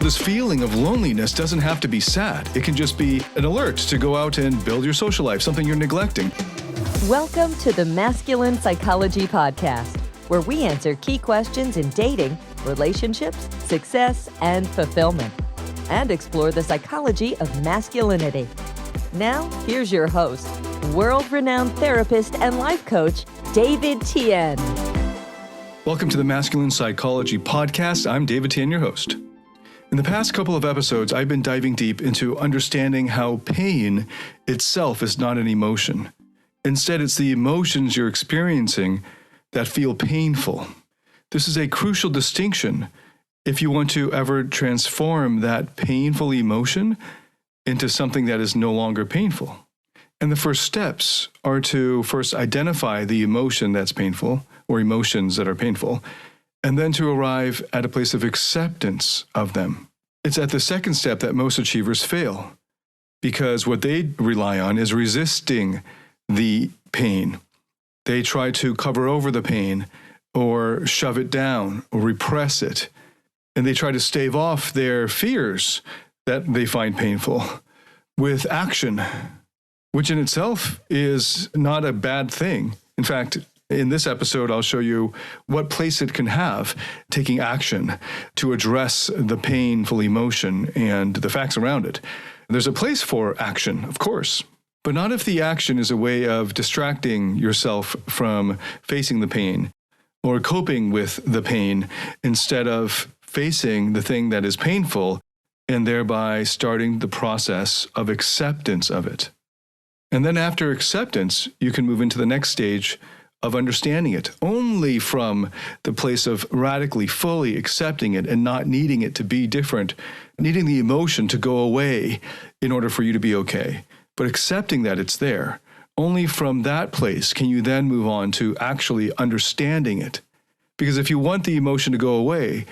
This feeling of loneliness doesn't have to be sad. It can just be an alert to go out and build your social life, something you're neglecting. Welcome to the Masculine Psychology Podcast, where we answer key questions in dating, relationships, success, and fulfillment, and explore the psychology of masculinity. Now, here's your host, world-renowned therapist and life coach, David Tian. Welcome to the Masculine Psychology Podcast. I'm David Tian, your host. In the past couple of episodes, I've been diving deep into understanding how pain itself is not an emotion. Instead, it's the emotions you're experiencing that feel painful. This is a crucial distinction if you want to ever transform that painful emotion into something that is no longer painful. And the first steps are to first identify the emotion that's painful, or emotions that are painful, and then to arrive at a place of acceptance of them. It's at the second step that most achievers fail, because what they rely on is resisting the pain. They try to cover over the pain, or shove it down, or repress it, and they try to stave off their fears that they find painful with action, which in itself is not a bad thing. In fact, in this episode, I'll show you what place it can have taking action to address the painful emotion and the facts around it. There's a place for action, of course, but not if the action is a way of distracting yourself from facing the pain or coping with the pain instead of facing the thing that is painful and thereby starting the process of acceptance of it. And then after acceptance, you can move into the next stage of understanding it, only from the place of radically, fully accepting it and not needing it to be different, needing the emotion to go away in order for you to be okay, but accepting that it's there. Only from that place can you then move on to actually understanding it. Because if you want the emotion to go away,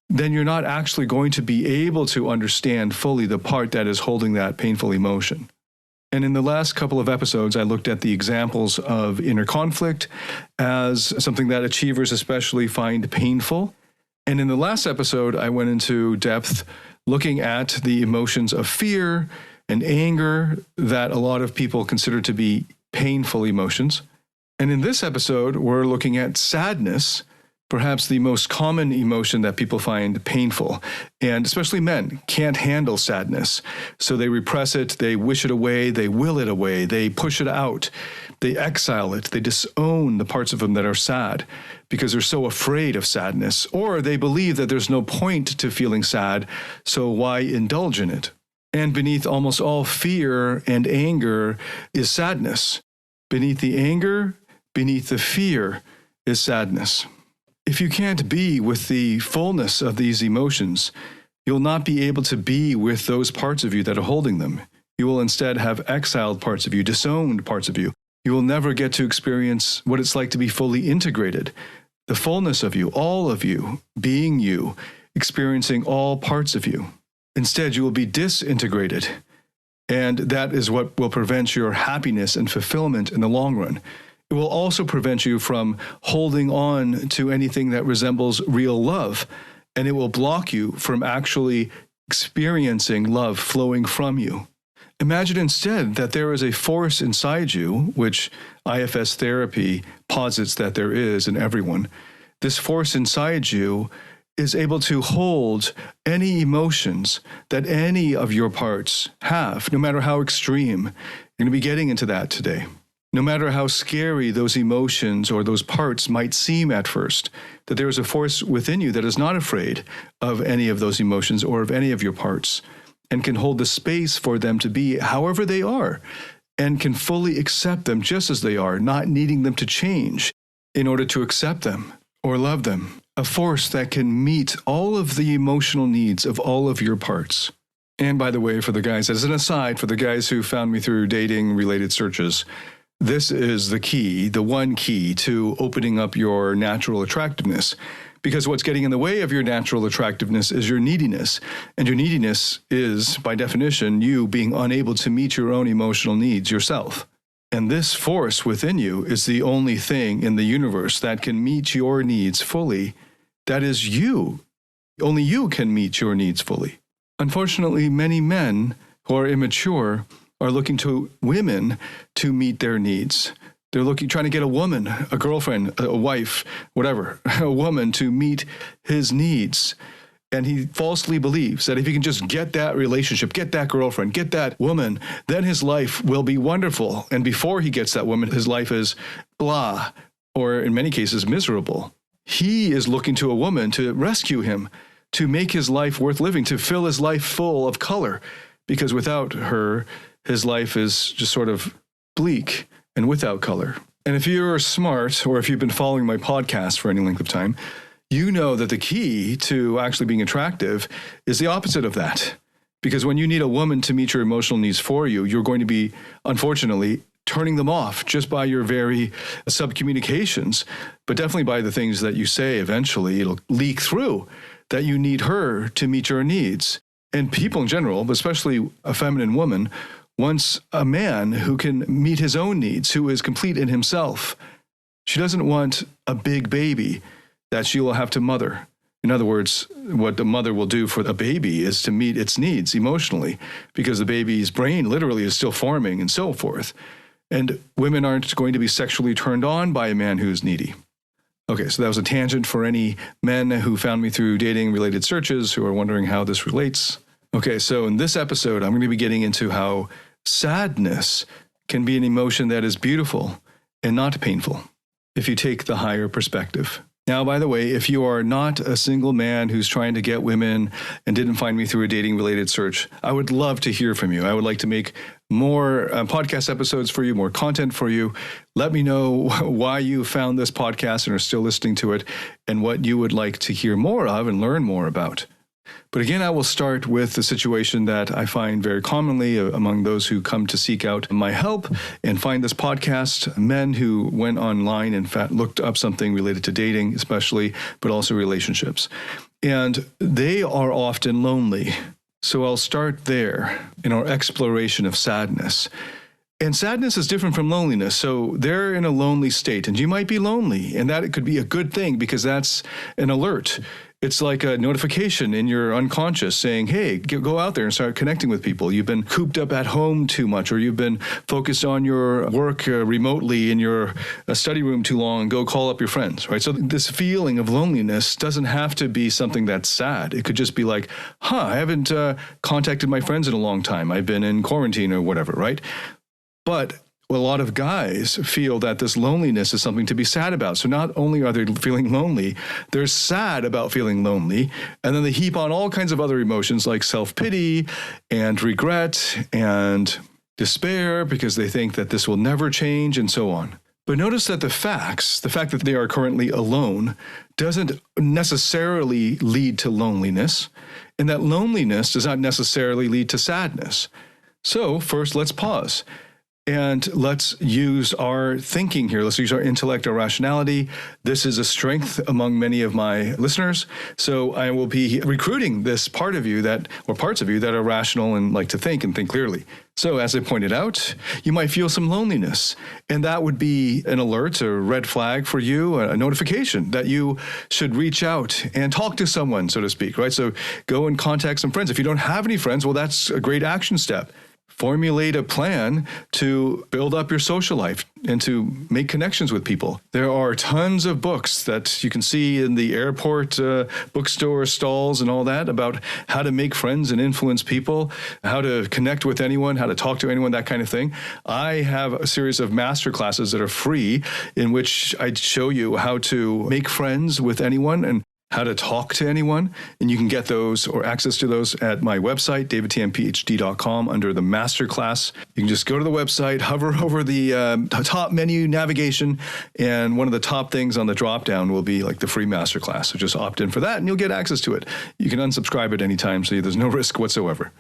then you're not actually going to be able to understand fully the part that is holding that painful emotion. And in the last couple of episodes, I looked at the examples of inner conflict as something that achievers especially find painful. And in the last episode, I went into depth looking at the emotions of fear and anger that a lot of people consider to be painful emotions. And in this episode, we're looking at sadness, perhaps the most common emotion that people find painful, and especially men can't handle sadness. So they repress it, they wish it away, they will it away, they push it out, they exile it, they disown the parts of them that are sad because they're so afraid of sadness, or they believe that there's no point to feeling sad, so why indulge in it? And beneath almost all fear and anger is sadness. Beneath the anger, beneath the fear is sadness. If you can't be with the fullness of these emotions, you'll not be able to be with those parts of you that are holding them. You will instead have exiled parts of you, disowned parts of you. You will never get to experience what it's like to be fully integrated. The fullness of you, being you, experiencing all parts of you. Instead, you will be disintegrated. And that is what will prevent your happiness and fulfillment in the long run. It will also prevent you from holding on to anything that resembles real love, and it will block you from actually experiencing love flowing from you. Imagine instead that there is a force inside you, which IFS therapy posits that there is in everyone. This force inside you is able to hold any emotions that any of your parts have, no matter how extreme. You're going to be getting into that today. No matter how scary those emotions or those parts might seem at first, that there is a force within you that is not afraid of any of those emotions or of any of your parts, and can hold the space for them to be however they are, and can fully accept them just as they are, not needing them to change in order to accept them or love them. A force that can meet all of the emotional needs of all of your parts. And by the way, for the guys, as an aside, for the guys who found me through dating-related searches, this is the key, the one key to opening up your natural attractiveness. Because what's getting in the way of your natural attractiveness is your neediness. And your neediness is, by definition, you being unable to meet your own emotional needs yourself. And this force within you is the only thing in the universe that can meet your needs fully. That is you. Only you can meet your needs fully. Unfortunately, many men who are immature are looking to women to meet their needs. They're trying to get a woman, a girlfriend, a wife, whatever, a woman to meet his needs. And he falsely believes that if he can just get that relationship, get that girlfriend, get that woman, then his life will be wonderful. And before he gets that woman, his life is blah, or in many cases, miserable. He is looking to a woman to rescue him, to make his life worth living, to fill his life full of color. Because without her, his life is just sort of bleak and without color. And if you're smart, or if you've been following my podcast for any length of time, you know that the key to actually being attractive is the opposite of that. Because when you need a woman to meet your emotional needs for you, you're going to be, unfortunately, turning them off just by your very subcommunications, but definitely by the things that you say. Eventually, it'll leak through that you need her to meet your needs. And people in general, but especially a feminine woman, wants a man who can meet his own needs, who is complete in himself. She doesn't want a big baby that she will have to mother. In other words, what the mother will do for the baby is to meet its needs emotionally, because the baby's brain literally is still forming and so forth. And women aren't going to be sexually turned on by a man who's needy. Okay, so that was a tangent for any men who found me through dating-related searches who are wondering how this relates. Okay, so in this episode, I'm going to be getting into how sadness can be an emotion that is beautiful and not painful if you take the higher perspective. Now, by the way, if you are not a single man who's trying to get women and didn't find me through a dating-related search, I would love to hear from you. I would like to make more podcast episodes for you, more content for you. Let me know why you found this podcast and are still listening to it, and what you would like to hear more of and learn more about. But again, I will start with the situation that I find very commonly among those who come to seek out my help and find this podcast, men who went online and looked up something related to dating, especially, but also relationships. And they are often lonely. So I'll start there in our exploration of sadness. And sadness is different from loneliness. So they're in a lonely state, and you might be lonely, and that it could be a good thing because that's an alert. It's like a notification in your unconscious saying, hey, go out there and start connecting with people. You've been cooped up at home too much, or you've been focused on your work remotely in your study room too long, go call up your friends, right? So this feeling of loneliness doesn't have to be something that's sad. It could just be like, I haven't contacted my friends in a long time. I've been in quarantine or whatever, right? But a lot of guys feel that this loneliness is something to be sad about. So not only are they feeling lonely, they're sad about feeling lonely. And then they heap on all kinds of other emotions like self-pity and regret and despair because they think that this will never change and so on. But notice that the fact that they are currently alone doesn't necessarily lead to loneliness, and that loneliness does not necessarily lead to sadness. So first, let's pause. And let's use our thinking here. Let's use our intellect, our rationality. This is a strength among many of my listeners. So I will be recruiting this part of you or parts of you that are rational and like to think and think clearly. So as I pointed out, you might feel some loneliness, and that would be an alert, a red flag for you, a notification that you should reach out and talk to someone, so to speak, right? So go and contact some friends. If you don't have any friends, well, that's a great action step. Formulate a plan to build up your social life and to make connections with people. There are tons of books that you can see in the airport bookstore stalls and all that about how to make friends and influence people, how to connect with anyone, how to talk to anyone, that kind of thing. I have a series of master classes that are free in which I show you how to make friends with anyone and how to talk to anyone, and you can get those or access to those at my website, davidtianphd.com, under the masterclass. You can just go to the website, hover over the top menu navigation, and one of the top things on the drop-down will be like the free masterclass. So just opt in for that, and you'll get access to it. You can unsubscribe at any time, so there's no risk whatsoever.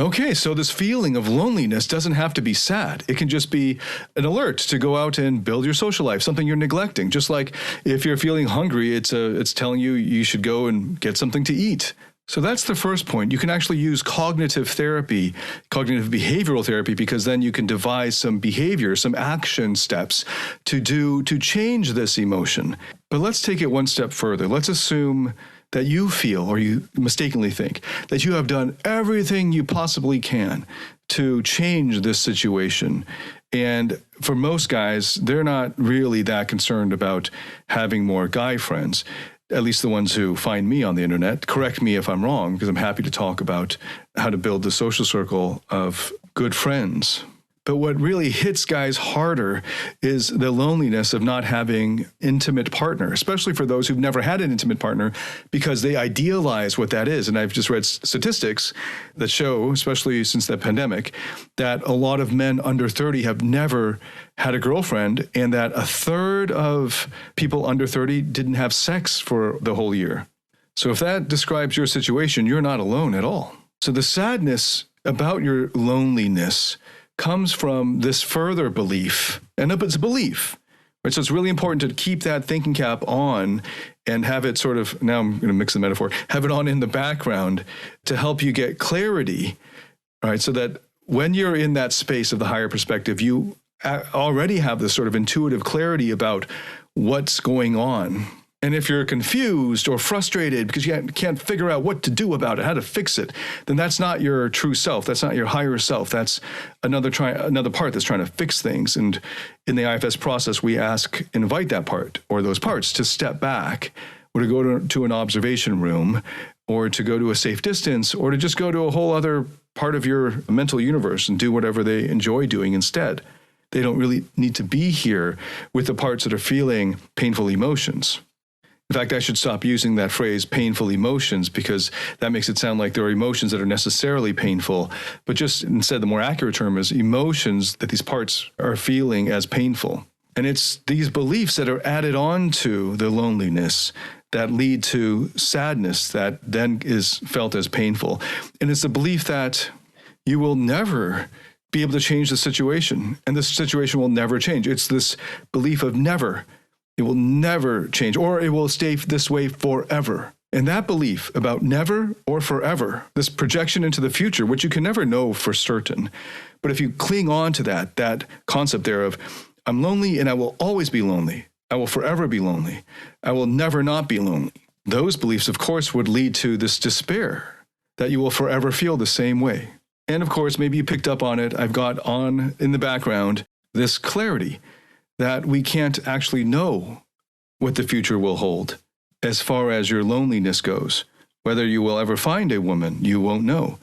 Okay, so this feeling of loneliness doesn't have to be sad. It can just be an alert to go out and build your social life, something you're neglecting. Just like if you're feeling hungry, it's telling you should go and get something to eat. So that's the first point. You can actually use cognitive therapy, cognitive behavioral therapy, because then you can devise some behavior, some action steps to change this emotion. But let's take it one step further. Let's assume that you feel, or you mistakenly think, that you have done everything you possibly can to change this situation. And for most guys, they're not really that concerned about having more guy friends, at least the ones who find me on the internet. Correct me if I'm wrong, because I'm happy to talk about how to build the social circle of good friends. But what really hits guys harder is the loneliness of not having intimate partner, especially for those who've never had an intimate partner, because they idealize what that is. And I've just read statistics that show, especially since the pandemic, that a lot of men under 30 have never had a girlfriend, and that a third of people under 30 didn't have sex for the whole year. So if that describes your situation, you're not alone at all. So the sadness about your loneliness comes from this further belief, and it's a belief, right? So it's really important to keep that thinking cap on and have it sort of, now I'm going to mix the metaphor, have it on in the background to help you get clarity, right? So that when you're in that space of the higher perspective, you already have this sort of intuitive clarity about what's going on. And if you're confused or frustrated because you can't figure out what to do about it, how to fix it, then that's not your true self. That's not your higher self. That's another part that's trying to fix things. And in the IFS process, we invite that part or those parts to step back, or to go to an observation room, or to go to a safe distance, or to just go to a whole other part of your mental universe and do whatever they enjoy doing instead. They don't really need to be here with the parts that are feeling painful emotions. In fact, I should stop using that phrase, painful emotions, because that makes it sound like there are emotions that are necessarily painful. But just instead, the more accurate term is emotions that these parts are feeling as painful. And it's these beliefs that are added on to the loneliness that lead to sadness that then is felt as painful. And it's the belief that you will never be able to change the situation, and the situation will never change. It's this belief of never. It will never change, or it will stay this way forever. And that belief about never or forever, this projection into the future, which you can never know for certain, but if you cling on to that concept there of, I'm lonely and I will always be lonely. I will forever be lonely. I will never not be lonely. Those beliefs, of course, would lead to this despair that you will forever feel the same way. And of course, maybe you picked up on it. I've got on in the background this clarity that we can't actually know what the future will hold as far as your loneliness goes. Whether you will ever find a woman, you won't know.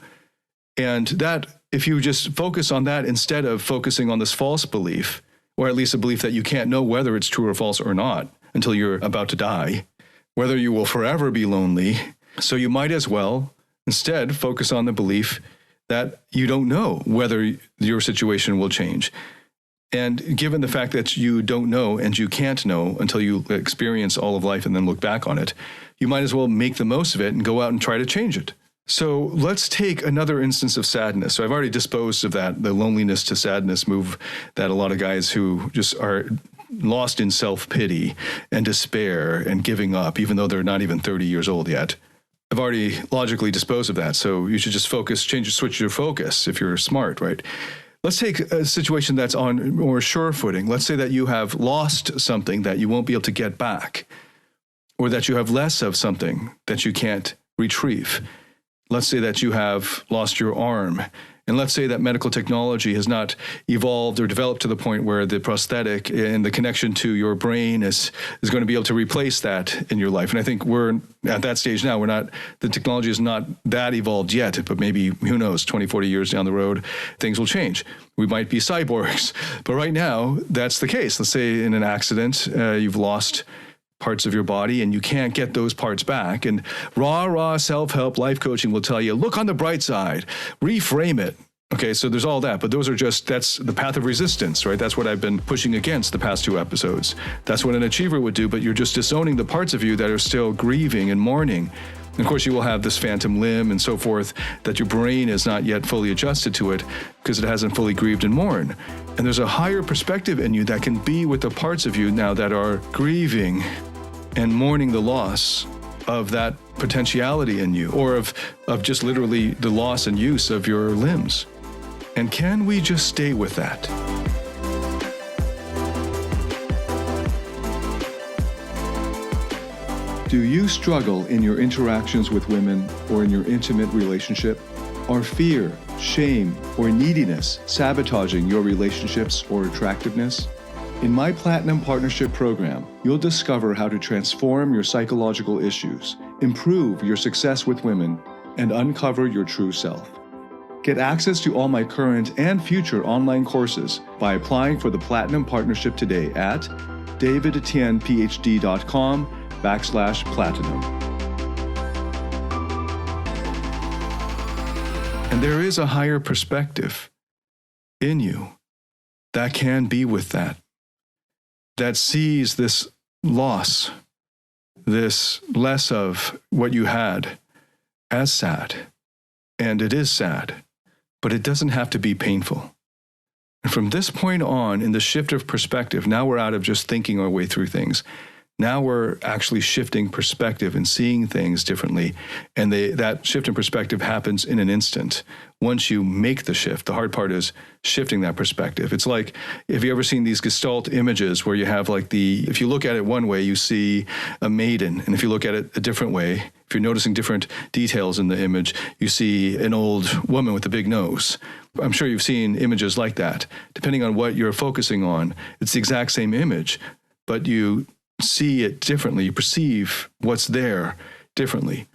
And that, if you just focus on that instead of focusing on this false belief, or at least a belief that you can't know whether it's true or false or not until you're about to die, whether you will forever be lonely. So you might as well instead focus on the belief that you don't know whether your situation will change. And given the fact that you don't know and you can't know until you experience all of life and then look back on it, you might as well make the most of it and go out and try to change it. So let's take another instance of sadness. So I've already disposed of that, the loneliness to sadness move that a lot of guys who just are lost in self-pity and despair and giving up, even though they're not even 30 years old yet. I've already logically disposed of that. So you should just switch your focus if you're smart, right? Let's take a situation that's on more sure footing. Let's say that you have lost something that you won't be able to get back, or that you have less of something that you can't retrieve. Let's say that you have lost your arm. And let's say that medical technology has not evolved or developed to the point where the prosthetic and the connection to your brain is going to be able to replace that in your life. And I think we're at that stage now. The technology is not that evolved yet, but maybe, who knows, 20, 40 years down the road, things will change. We might be cyborgs. But right now, that's the case. Let's say in an accident, you've lost parts of your body and you can't get those parts back. And raw self-help life coaching will tell you, look on the bright side, reframe it. Okay, so there's all that, but that's the path of resistance, right? That's what I've been pushing against the past 2 episodes. That's what an achiever would do, but you're just disowning the parts of you that are still grieving and mourning. And of course, you will have this phantom limb and so forth that your brain is not yet fully adjusted to it because it hasn't fully grieved and mourned. And there's a higher perspective in you that can be with the parts of you now that are grieving and mourning the loss of that potentiality in you, or of just literally the loss and use of your limbs. And can we just stay with that? Do you struggle in your interactions with women or in your intimate relationship? Are fear, shame, or neediness sabotaging your relationships or attractiveness? In my Platinum Partnership Program, you'll discover how to transform your psychological issues, improve your success with women, and uncover your true self. Get access to all my current and future online courses by applying for the Platinum Partnership today at davidtianphd.com/platinum. And there is a higher perspective in you that can be with that sees this loss, this less of what you had as sad. And it is sad, but it doesn't have to be painful. And from this point on, in the shift of perspective, now we're out of just thinking our way through things. Now we're actually shifting perspective and seeing things differently. And that shift in perspective happens in an instant. Once you make the shift, the hard part is shifting that perspective. It's like, have you ever seen these Gestalt images where you have if you look at it one way, you see a maiden. And if you look at it a different way, if you're noticing different details in the image, you see an old woman with a big nose. I'm sure you've seen images like that. Depending on what you're focusing on, it's the exact same image, but you see it differently. You perceive what's there differently.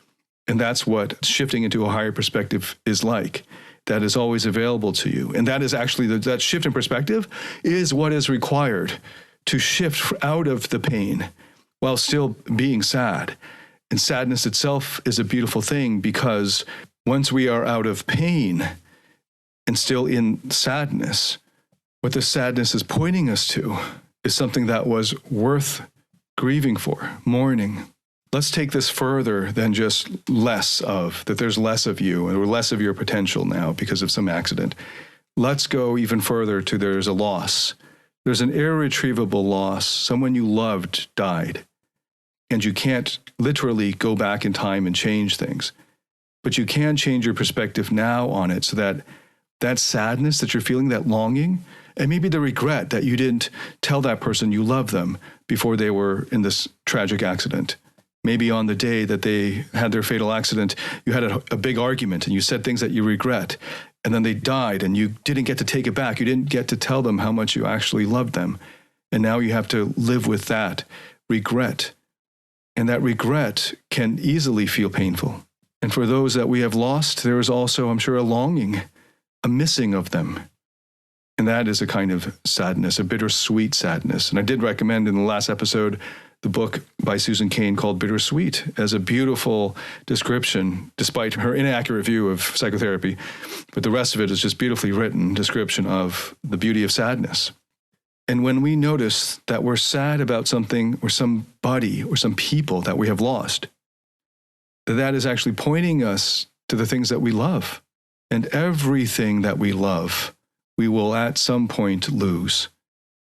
And that's what shifting into a higher perspective is like. That is always available to you. And that is actually, that shift in perspective is what is required to shift out of the pain while still being sad. And sadness itself is a beautiful thing, because once we are out of pain and still in sadness, what the sadness is pointing us to is something that was worth grieving for, mourning. Let's take this further than just that there's less of you or less of your potential now because of some accident. Let's go even further to there's a loss. There's an irretrievable loss. Someone you loved died. And you can't literally go back in time and change things. But you can change your perspective now on it so that sadness that you're feeling, that longing, and maybe the regret that you didn't tell that person you love them before they were in this tragic accident. Maybe on the day that they had their fatal accident, you had a big argument and you said things that you regret, and then they died and you didn't get to take it back. You didn't get to tell them how much you actually loved them. And now you have to live with that regret. And that regret can easily feel painful. And for those that we have lost, there is also, I'm sure, a longing, a missing of them. And that is a kind of sadness, a bittersweet sadness. And I did recommend in the last episode the book by Susan Cain called Bittersweet as a beautiful description, despite her inaccurate view of psychotherapy. But the rest of it is just beautifully written description of the beauty of sadness. And when we notice that we're sad about something or somebody or some people that we have lost, that is actually pointing us to the things that we love. And everything that we love, we will at some point lose.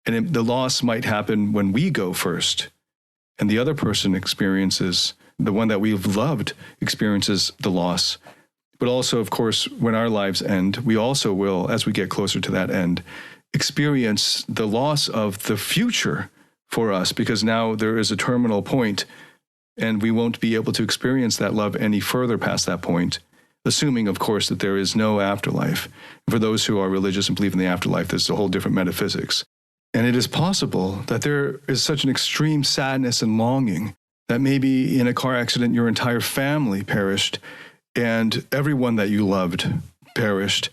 And the loss might happen when we go first, and the other person experiences, the one that we've loved experiences the loss. But also, of course, when our lives end, we also will, as we get closer to that end, experience the loss of the future for us, because now there is a terminal point and we won't be able to experience that love any further past that point, assuming, of course, that there is no afterlife. For those who are religious and believe in the afterlife, there's a whole different metaphysics. And it is possible that there is such an extreme sadness and longing that maybe in a car accident your entire family perished and everyone that you loved perished.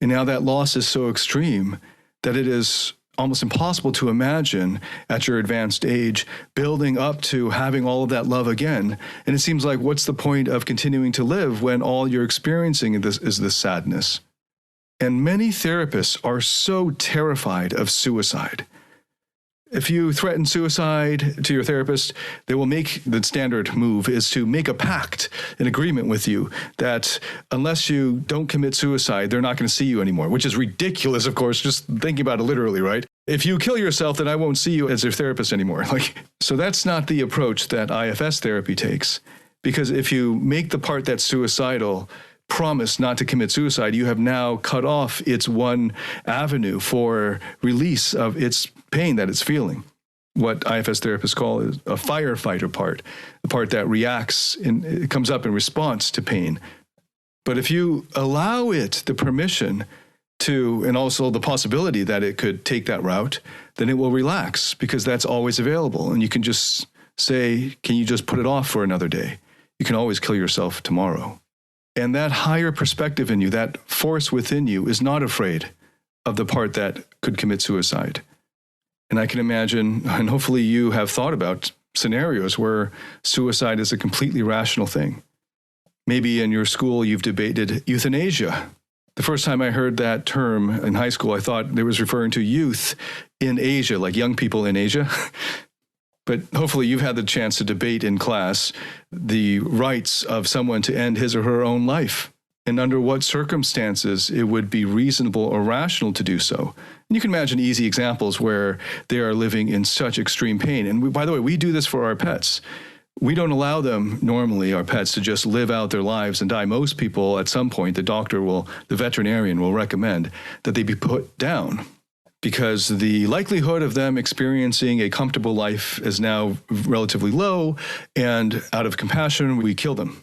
And now that loss is so extreme that it is almost impossible to imagine at your advanced age building up to having all of that love again. And it seems like, what's the point of continuing to live when all you're experiencing is this sadness? And many therapists are so terrified of suicide. If you threaten suicide to your therapist, they will make the standard move is to make a pact, an agreement with you that unless you don't commit suicide, they're not going to see you anymore, which is ridiculous, of course, just thinking about it literally, right? If you kill yourself, then I won't see you as your therapist anymore. So that's not the approach that IFS therapy takes, because if you make the part that's suicidal promise not to commit suicide, you have now cut off its one avenue for release of its pain that it's feeling. what IFS therapists call a firefighter part, the part that reacts and it comes up in response to pain. But if you allow it the permission to, and also the possibility that it could take that route, then it will relax because that's always available. And you can just say, can you just put it off for another day? You can always kill yourself tomorrow. And that higher perspective in you, that force within you, is not afraid of the part that could commit suicide. And I can imagine, and hopefully you have thought about scenarios where suicide is a completely rational thing. Maybe in your school you've debated euthanasia. The first time I heard that term in high school, I thought it was referring to youth in Asia, like young people in Asia. But hopefully you've had the chance to debate in class the rights of someone to end his or her own life and under what circumstances it would be reasonable or rational to do so. And you can imagine easy examples where they are living in such extreme pain. And by the way, we do this for our pets. We don't allow them normally, our pets, to just live out their lives and die. Most people, at some point, the veterinarian will recommend that they be put down, because the likelihood of them experiencing a comfortable life is now relatively low, and out of compassion, we kill them.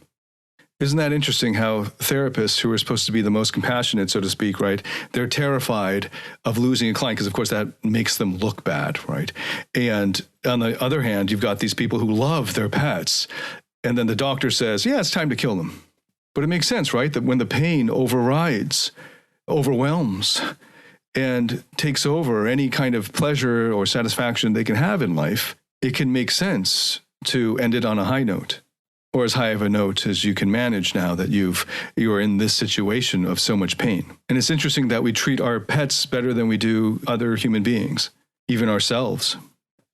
Isn't that interesting how therapists, who are supposed to be the most compassionate, so to speak, right, they're terrified of losing a client because, of course, that makes them look bad, right? And on the other hand, you've got these people who love their pets, and then the doctor says, yeah, it's time to kill them. But it makes sense, right, that when the pain overwhelms, and takes over any kind of pleasure or satisfaction they can have in life, it can make sense to end it on a high note, or as high of a note as you can manage now that you are in this situation of so much pain. And it's interesting that we treat our pets better than we do other human beings, even ourselves.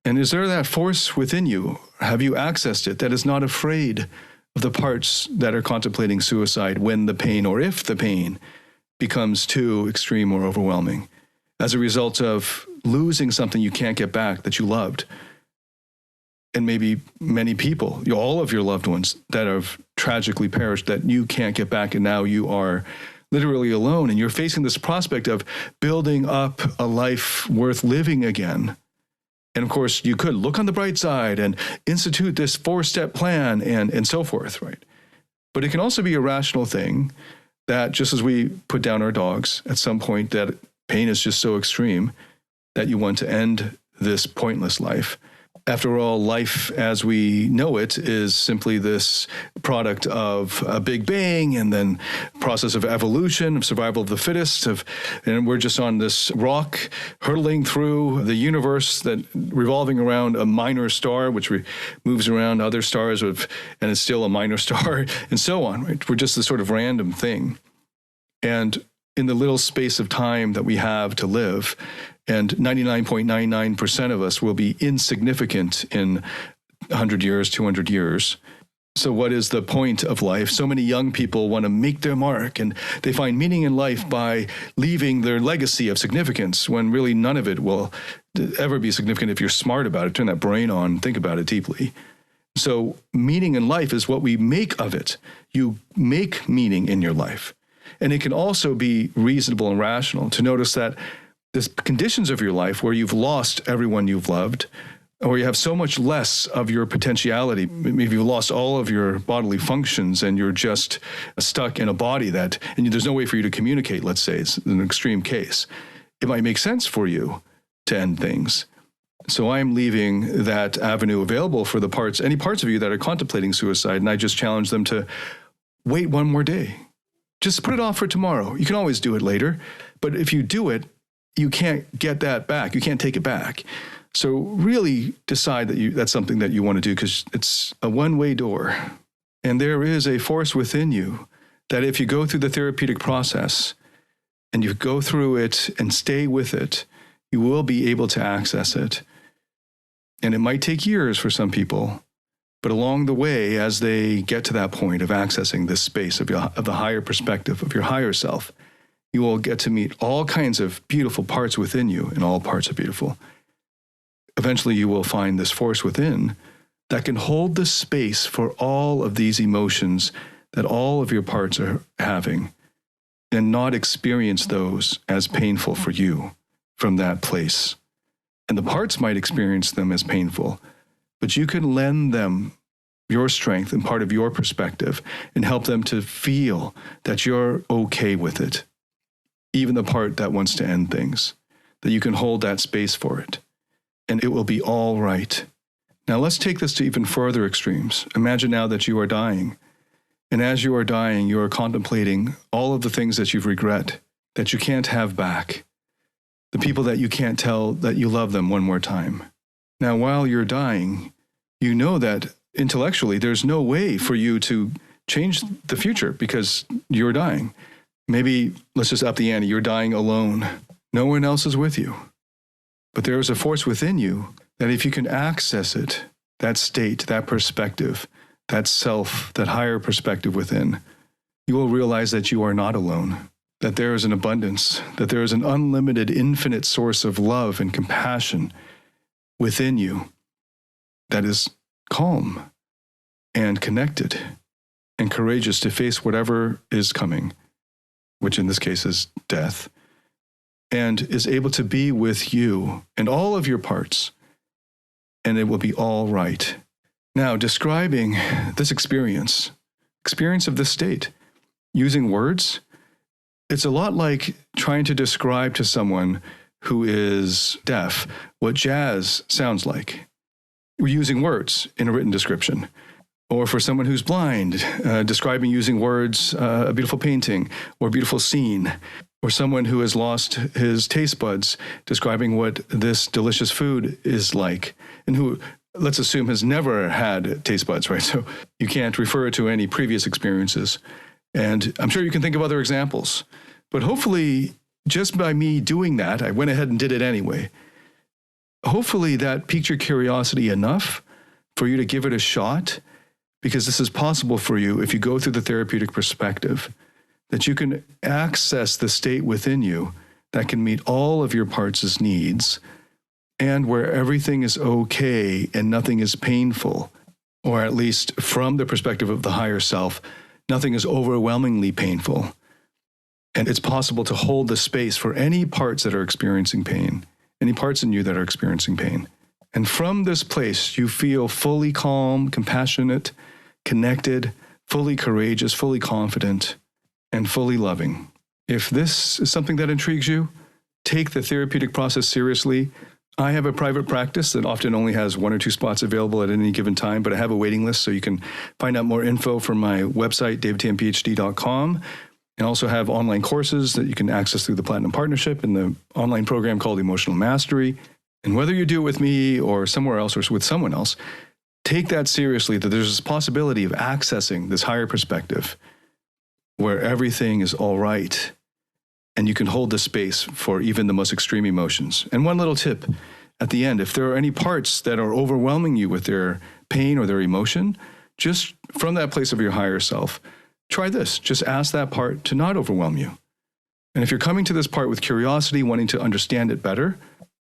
And is there that force within you? Have you accessed it that is not afraid of the parts that are contemplating suicide when the pain, or if the pain, becomes too extreme or overwhelming as a result of losing something you can't get back that you loved? And maybe many people, all of your loved ones that have tragically perished that you can't get back, and now you are literally alone, and you're facing this prospect of building up a life worth living again. And of course, you could look on the bright side and institute this 4-step plan and so forth, right? But it can also be a rational thing that, just as we put down our dogs, at some point that pain is just so extreme that you want to end this pointless life. After all, life as we know it is simply this product of a big bang and then process of evolution, of survival of the fittest, and we're just on this rock hurtling through the universe, that revolving around a minor star, which moves around other stars and is still a minor star, and so on. Right? We're just this sort of random thing. And in the little space of time that we have to live, and 99.99% of us will be insignificant in 100 years, 200 years. So what is the point of life? So many young people want to make their mark, and they find meaning in life by leaving their legacy of significance, when really none of it will ever be significant if you're smart about it. Turn that brain on, think about it deeply. So meaning in life is what we make of it. You make meaning in your life. And it can also be reasonable and rational to notice that the conditions of your life where you've lost everyone you've loved, or you have so much less of your potentiality, maybe you've lost all of your bodily functions and you're just stuck in a body and there's no way for you to communicate, let's say, it's an extreme case. It might make sense for you to end things. So I'm leaving that avenue available for any parts of you that are contemplating suicide, and I just challenge them to wait one more day. Just put it off for tomorrow. You can always do it later, but if you do it, you can't get that back. You can't take it back. So really decide that that's something that you want to do, because it's a one-way door. And there is a force within you that if you go through the therapeutic process and you go through it and stay with it, you will be able to access it. And it might take years for some people, but along the way, as they get to that point of accessing this space of the higher perspective of your higher self, you will get to meet all kinds of beautiful parts within you, and all parts are beautiful. Eventually, you will find this force within that can hold the space for all of these emotions that all of your parts are having, and not experience those as painful for you from that place. and the parts might experience them as painful, but you can lend them your strength and part of your perspective and help them to feel that you're okay with it. Even the part that wants to end things, that you can hold that space for it, and it will be all right. Now let's take this to even further extremes. Imagine now that you are dying, and as you are dying, you are contemplating all of the things that you regret, that you can't have back, the people that you can't tell that you love them one more time. Now, while you're dying, you know that intellectually there's no way for you to change the future because you're dying. Maybe, let's just up the ante, you're dying alone. No one else is with you. But there is a force within you that if you can access it, that state, that perspective, that self, that higher perspective within, you will realize that you are not alone, that there is an abundance, that there is an unlimited, infinite source of love and compassion within you that is calm and connected and courageous to face whatever is coming, which in this case is death, and is able to be with you and all of your parts, and it will be all right. Now, describing this experience of this state, using words, it's a lot like trying to describe to someone who is deaf what jazz sounds like. We're using words in a written description. Or for someone who's blind, describing using words, a beautiful painting or a beautiful scene. Or someone who has lost his taste buds, describing what this delicious food is like. And who, let's assume, has never had taste buds, right? So you can't refer to any previous experiences. And I'm sure you can think of other examples. But hopefully, just by me doing that, I went ahead and did it anyway. Hopefully that piqued your curiosity enough for you to give it a shot, because this is possible for you if you go through the therapeutic perspective, that you can access the state within you that can meet all of your parts' needs, and where everything is okay and nothing is painful, or at least from the perspective of the higher self, nothing is overwhelmingly painful. And it's possible to hold the space for any parts that are experiencing pain, any parts in you that are experiencing pain. And from this place, you feel fully calm, compassionate, connected, fully courageous, fully confident, and fully loving. If this is something that intrigues you, take the therapeutic process seriously. I have a private practice that often only has 1 or 2 spots available at any given time, but I have a waiting list, so you can find out more info from my website, davidtianphd.com, and also have online courses that you can access through the Platinum Partnership and the online program called Emotional Mastery. And whether you do it with me or somewhere else or with someone else, take that seriously, that there's this possibility of accessing this higher perspective where everything is all right and you can hold the space for even the most extreme emotions. And one little tip at the end, if there are any parts that are overwhelming you with their pain or their emotion, just from that place of your higher self, try this. Just ask that part to not overwhelm you. And if you're coming to this part with curiosity, wanting to understand it better,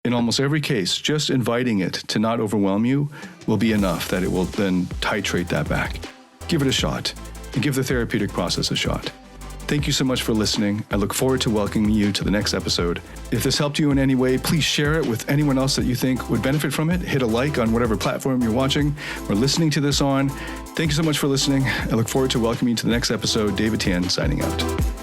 in almost every case, just inviting it to not overwhelm you will be enough that it will then titrate that back. Give it a shot and give the therapeutic process a shot. Thank you so much for listening. I look forward to welcoming you to the next episode. If this helped you in any way, please share it with anyone else that you think would benefit from it. Hit a like on whatever platform you're watching or listening to this on. Thank you so much for listening. I look forward to welcoming you to the next episode. David Tian signing out.